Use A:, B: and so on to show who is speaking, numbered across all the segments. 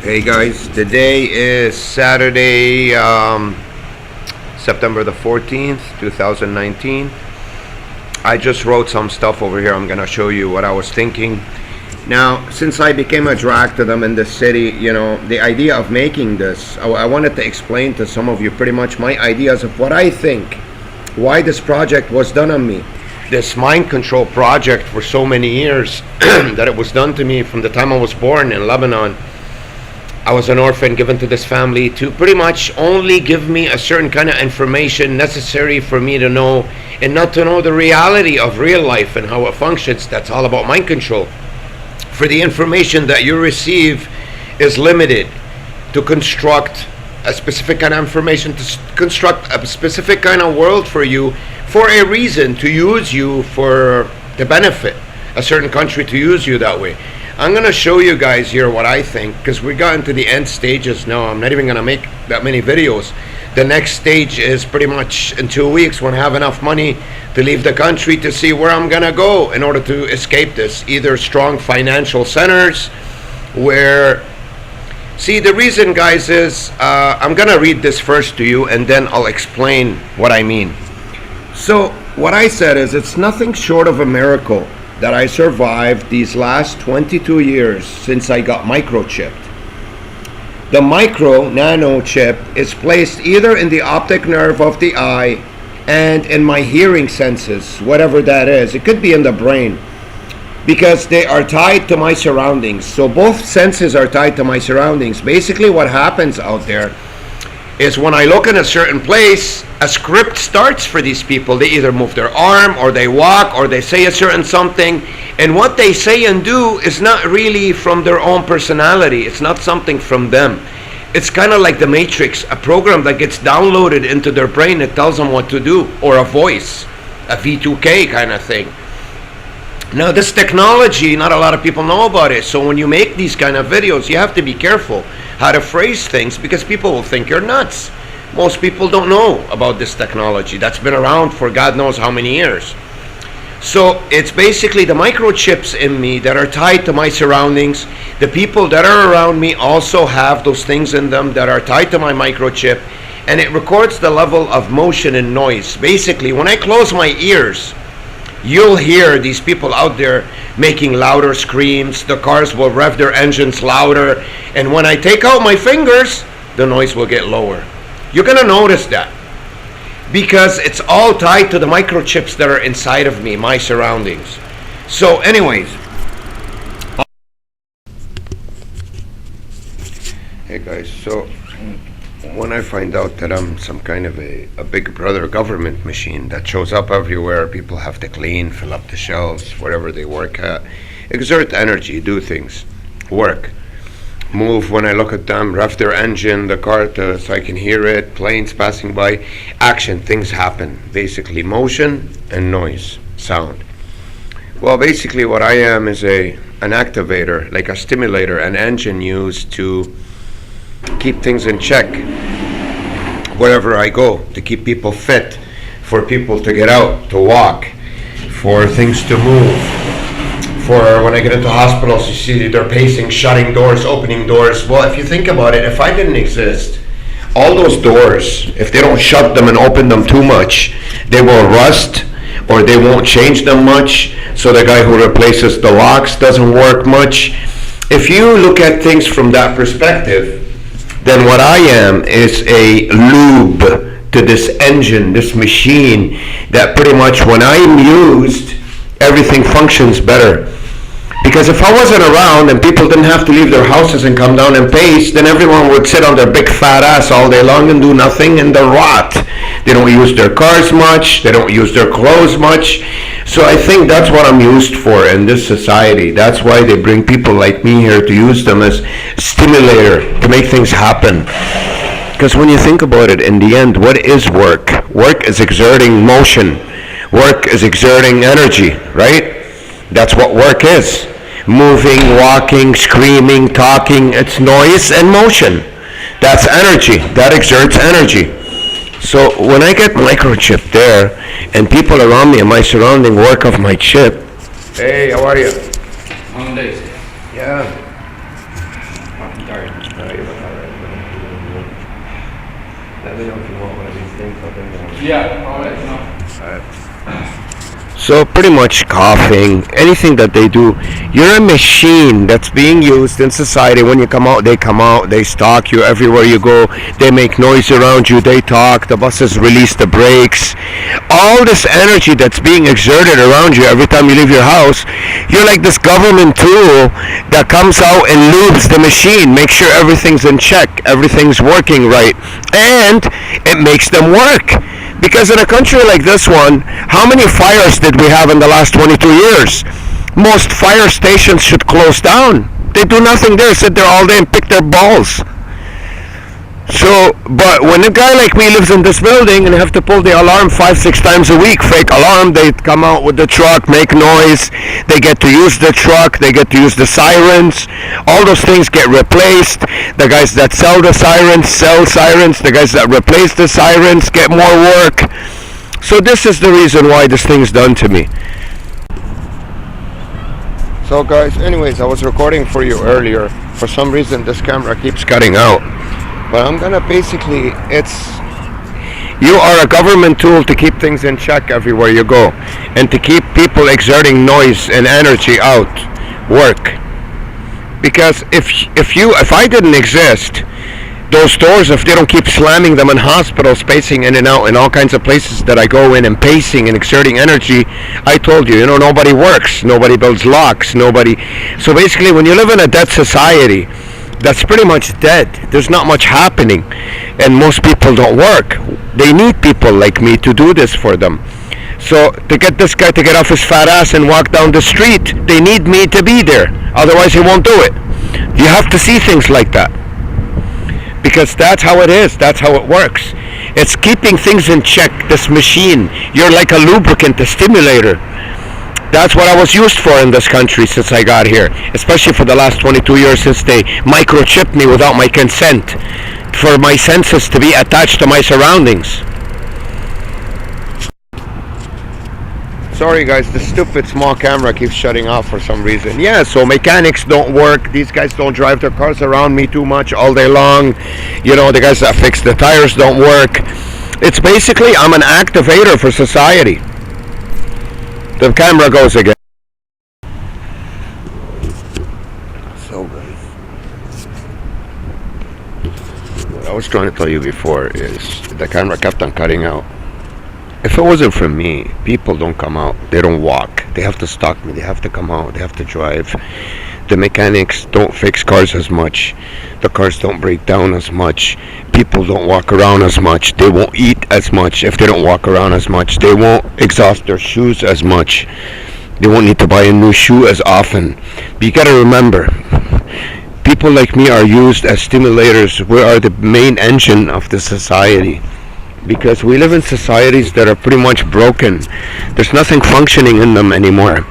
A: Hey guys, today is Saturday, September the 14th, 2019. I just wrote some stuff over here. I'm gonna show you what I was thinking. Now, since I became a drag to them in the city, the idea of making this, I wanted to explain to some of you pretty much my ideas of what I think, why this project was done on me. This mind control project for so many years that it was done to me from the time I was born in Lebanon. I was an orphan given to this family to pretty much only give me a certain kind of information necessary for me to know and not to know the reality of real life and how it functions. That's all about mind control. For the information that you receive is limited to construct a specific kind of information, to construct a specific kind of world for you for a reason, to use you for the benefit, a certain country to use you that way. I'm going to show you guys here what I think, because we got into the end stages now. I'm not even going to make that many videos. The next stage is pretty much in 2 weeks when I have enough money to leave the country to see where I'm going to go in order to escape this. Either strong financial centers where... See, the reason, guys, is I'm going to read this first to you and then I'll explain what I mean. So what I said is it's nothing short of a miracle that I survived these last 22 years since I got microchipped. The nano chip is placed either in the optic nerve of the eye and in my hearing senses, whatever that is. It could be in the brain, because they are tied to my surroundings. So both senses are tied to my surroundings. Basically what happens out there is when I look in a certain place, a script starts for these people. They either move their arm or they walk or they say a certain something, and what they say and do is not really from their own personality. It's not something from them. It's kind of like the Matrix, a program that gets downloaded into their brain that tells them what to do, or a voice, a V2K kind of thing. Now this technology, not a lot of people know about it. So when you make these kind of videos, you have to be careful how to phrase things, because people will think you're nuts. Most people don't know about this technology that's been around for God knows how many years. So it's basically the microchips in me that are tied to my surroundings. The people that are around me also have those things in them that are tied to my microchip, and it records the level of motion and noise. Basically, when I close my ears, you'll hear these people out there making louder screams. The cars will rev their engines louder. And when I take out my fingers, the noise will get lower. You're going to notice that, because it's all tied to the microchips that are inside of me, my surroundings. So anyways. Hey guys, so when I find out that I'm some kind of a big brother government machine that shows up everywhere, people have to clean, fill up the shelves, wherever they work at, exert energy, do things, work, move when I look at them, rev their engine, the car so I can hear it, planes passing by, action, things happen, basically motion and noise, sound. Well, basically what I am is an activator, like a stimulator, an engine used to keep things in check wherever I go, to keep people fit, for people to get out, to walk, for things to move. For when I get into hospitals, you see they're pacing, shutting doors, opening doors. Well, if you think about it, if I didn't exist, all those doors, if they don't shut them and open them too much, they will rust, or they won't change them much, so the guy who replaces the locks doesn't work much. If you look at things from that perspective, then what I am is a lube to this engine, this machine, that pretty much when I'm used, everything functions better. Because if I wasn't around and people didn't have to leave their houses and come down and pace, then everyone would sit on their big fat ass all day long and do nothing, and they'll rot. They don't use their cars much, they don't use their clothes much. So I think that's what I'm used for in this society. That's why they bring people like me here to use them as stimulator, to make things happen. Because when you think about it, in the end, what is work? Work is exerting motion. Work is exerting energy, right? That's what work is. Moving, walking, screaming, talking, it's noise and motion. That's energy. That exerts energy. So when I get microchipped there, and people around me and my surrounding work off my chip. Hey, how are you?
B: Long days.
A: Yeah. Alright, you look alright. Let me know if you want one of these things.
B: Yeah, alright, no.
A: So pretty much coughing, anything that they do, you're a machine that's being used in society. When you come out, they stalk you everywhere you go, they make noise around you, they talk, the buses release the brakes. All this energy that's being exerted around you every time you leave your house, you're like this government tool that comes out and lubes the machine, makes sure everything's in check, everything's working right, and it makes them work. Because in a country like this one, how many fires did we have in the last 22 years? Most fire stations should close down. They do nothing there, sit there all day and pick their balls. So, but when a guy like me lives in this building and have to pull the alarm 5-6 times a week, fake alarm, they come out with the truck, make noise, they get to use the truck, they get to use the sirens, all those things get replaced. The guys that sell sirens, the guys that replace the sirens get more work. So this is the reason why this thing's done to me. So guys, anyways, I was recording for you earlier. For some reason this camera keeps cutting out. But I'm gonna basically, you are a government tool to keep things in check everywhere you go, and to keep people exerting noise and energy out, work. Because if I didn't exist, those doors, if they don't keep slamming them in hospitals, pacing in and out in all kinds of places that I go in and pacing and exerting energy, I told you, nobody works, nobody builds locks, nobody. So basically, when you live in a dead society, that's pretty much dead. There's not much happening, and most people don't work. They need people like me to do this for them. So to get this guy to get off his fat ass and walk down the street, they need me to be there. Otherwise he won't do it. You have to see things like that, because that's how it is. That's how it works. It's keeping things in check. This machine, you're like a lubricant, a stimulator. That's what I was used for in this country since I got here, especially for the last 22 years since they microchipped me without my consent, for my senses to be attached to my surroundings. Sorry guys, the stupid small camera keeps shutting off for some reason. Yeah, so mechanics don't work. These guys don't drive their cars around me too much all day long. The guys that fix the tires don't work. It's basically, I'm an activator for society. The camera goes again. So good. What I was trying to tell you before is the camera kept on cutting out. If it wasn't for me, people don't come out. They don't walk. They have to stalk me. They have to come out. They have to drive. The mechanics don't fix cars as much. The cars don't break down as much. People don't walk around as much. They won't eat as much if they don't walk around as much. They won't exhaust their shoes as much. They won't need to buy a new shoe as often. But you gotta remember, people like me are used as stimulators. We are the main engine of the society, because we live in societies that are pretty much broken. There's nothing functioning in them anymore.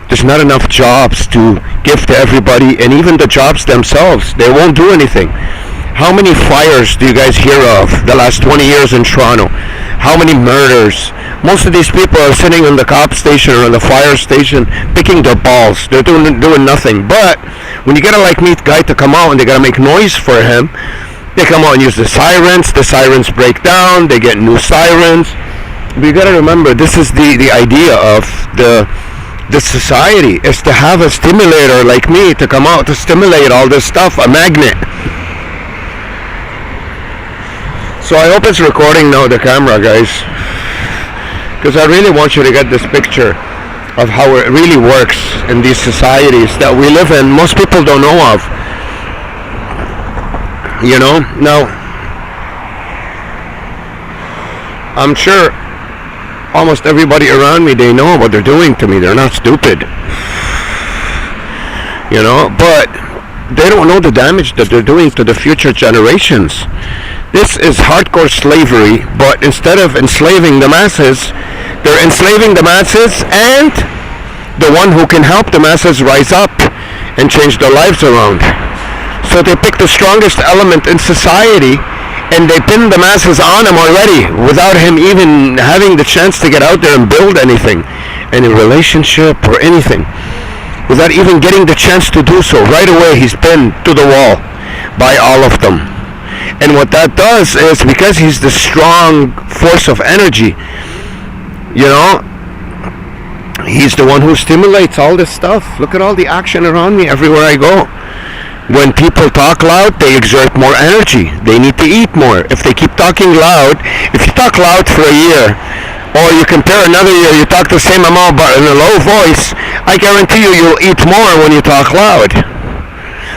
A: There's not enough jobs to give to everybody, and even the jobs themselves, they won't do anything. How many fires do you guys hear of the last 20 years in Toronto? How many murders? Most of these people are sitting in the cop station or in the fire station picking their balls. They're doing nothing. But when you get a like me guy to come out and they gotta make noise for him, they come out and use the sirens break down, they get new sirens. But you gotta remember, this is the idea of the society, is to have a stimulator like me to come out to stimulate all this stuff, a magnet. So I hope it's recording now, the camera, guys, because I really want you to get this picture of how it really works in these societies that we live in. Most people don't know of. Now, I'm sure almost everybody around me, they know what they're doing to me. They're not stupid. But they don't know the damage that they're doing to the future generations. This is hardcore slavery, but instead of enslaving the masses, they're enslaving the masses and the one who can help the masses rise up and change their lives around. So they pick the strongest element in society and they pin the masses on him already without him even having the chance to get out there and build anything, any relationship or anything. Without even getting the chance to do so, right away he's pinned to the wall. by all of them. And what that does is, because he's the strong force of energy, you know, he's the one who stimulates all this stuff. Look at all the action around me everywhere I go. When people talk loud, they exert more energy. They need to eat more. If they keep talking loud, if you talk loud for a year, or you compare another year, you talk the same amount but in a low voice, I guarantee you, you'll eat more when you talk loud.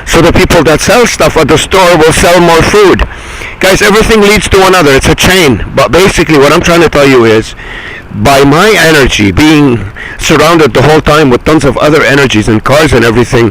A: So the people that sell stuff at the store will sell more food. Guys, everything leads to another. It's a chain. But basically what I'm trying to tell you is, by my energy being surrounded the whole time with tons of other energies and cars and everything,